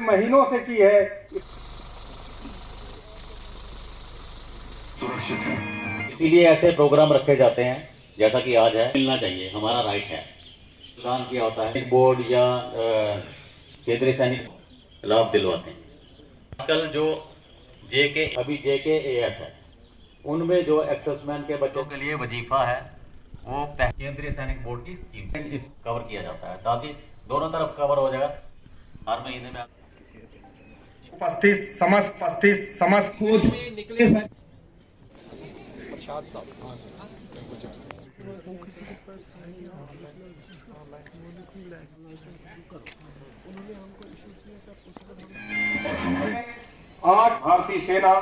महीनों से की है। इसीलिए ऐसे प्रोग्राम रखे जाते हैं जैसा कि आज है। मिलना चाहिए, हमारा राइट है। प्रदान किया होता है बोर्ड या केंद्रीय सैनिक लाभ दिलवाते हैं। आजकल जो JKAS है, उनमें जो एक्सेसमैन के बच्चों के लिए वजीफा है, वो केंद्रीय सैनिक बोर्ड की स्कीम से इस कवर किया जाता है, ताकि दोनों तरफ कवर हो जाएगा। हर महीने में उपस्थित समस्त खोज में निकले आज भारतीय सेना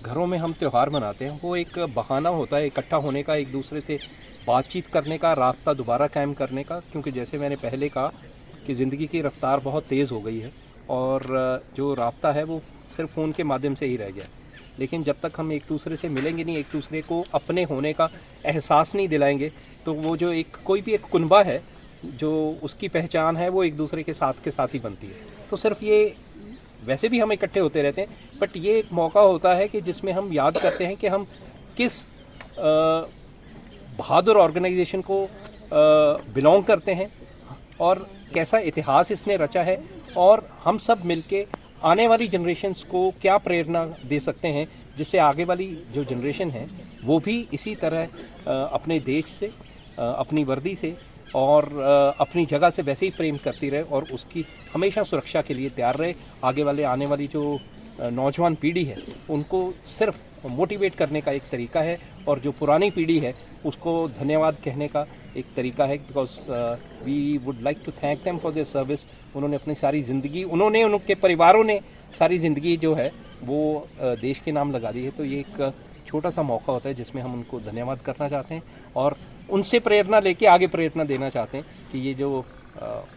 घरों में हम त्यौहार मनाते हैं, वो एक बहाना होता है इकट्ठा होने का, एक दूसरे से बातचीत करने का, राब्ता दोबारा कायम करने का। क्योंकि जैसे मैंने पहले कहा कि ज़िंदगी की रफ़्तार बहुत तेज़ हो गई है और जो राब्ता है वो सिर्फ फ़ोन के माध्यम से ही रह गया। लेकिन जब तक हम एक दूसरे से मिलेंगे नहीं, एक दूसरे को अपने होने का एहसास नहीं दिलाएंगे, तो वो जो कोई भी एक कुनबा है, जो उसकी पहचान है, वो एक दूसरे के साथ ही बनती है। तो सिर्फ ये, वैसे भी हम इकट्ठे होते रहते हैं, बट ये एक मौका होता है कि जिसमें हम याद करते हैं कि हम किस बहादुर ऑर्गेनाइजेशन को बिलोंग करते हैं और कैसा इतिहास इसने रचा है, और हम सब मिलके आने वाली जनरेशन्स को क्या प्रेरणा दे सकते हैं, जिससे आगे वाली जो जनरेशन है वो भी इसी तरह अपने देश से, अपनी वर्दी से और अपनी जगह से वैसे ही प्रेम करती रहे और उसकी हमेशा सुरक्षा के लिए तैयार रहे। आगे वाले आने वाली जो नौजवान पीढ़ी है उनको सिर्फ मोटिवेट करने का एक तरीका है, और जो पुरानी पीढ़ी है उसको धन्यवाद कहने का एक तरीका है, because we would like to thank them for their service. उन्होंने अपनी सारी ज़िंदगी, उनके परिवारों ने सारी ज़िंदगी जो है वो देश के नाम लगा दी है। तो ये एक छोटा सा मौका होता है जिसमें हम उनको धन्यवाद करना चाहते हैं और उनसे प्रेरणा लेके आगे प्रेरणा देना चाहते हैं कि ये जो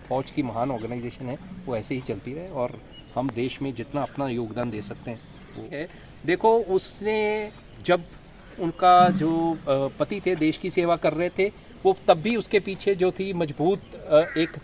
फ़ौज की महान ऑर्गेनाइजेशन है वो ऐसे ही चलती रहे और हम देश में जितना अपना योगदान दे सकते हैं वो है। देखो, उसने जब उनका जो पति थे देश की सेवा कर रहे थे, वो तब भी उसके पीछे जो थी मजबूत एक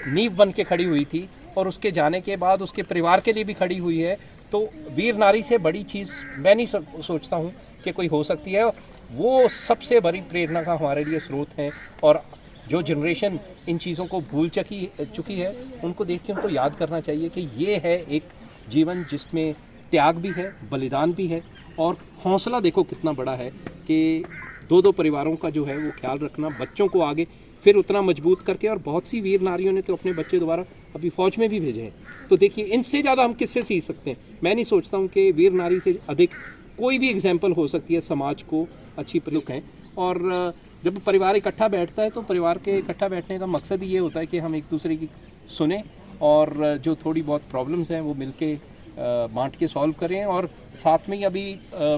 नींव बन के खड़ी हुई थी, और उसके जाने के बाद उसके परिवार के लिए भी खड़ी हुई है। तो वीर नारी से बड़ी चीज़ मैं नहीं सोचता हूँ कि कोई हो सकती है। वो सबसे बड़ी प्रेरणा का हमारे लिए स्रोत हैं, और जो जनरेशन इन चीज़ों को भूल चुकी है उनको देख के उनको याद करना चाहिए कि ये है एक जीवन जिसमें त्याग भी है, बलिदान भी है, और हौसला देखो कितना बड़ा है कि दो परिवारों का जो है वो ख्याल रखना, बच्चों को आगे फिर उतना मजबूत करके। और बहुत सी वीर नारियों ने तो अपने बच्चे दोबारा अभी फ़ौज में भी भेजे हैं। तो देखिए, इनसे ज़्यादा हम किससे सीख सकते हैं? मैं नहीं सोचता हूँ कि वीर नारी से अधिक कोई भी एग्जाम्पल हो सकती है समाज को अच्छी प्रलुक है। और जब परिवार इकट्ठा बैठता है तो परिवार के इकट्ठा बैठने का मकसद ही ये होता है कि हम एक दूसरे की सुने और जो थोड़ी बहुत प्रॉब्लम्स हैं वो मिलके बांट के सॉल्व करें। और साथ में ही अभी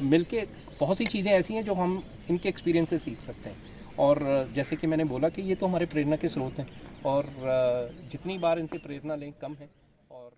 मिलके बहुत सी चीज़ें ऐसी हैं जो हम इनके एक्सपीरियंस से सीख सकते हैं। और जैसे कि मैंने बोला कि ये तो हमारे प्रेरणा के स्रोत हैं, और जितनी बार इनसे प्रेरणा लें कम है। और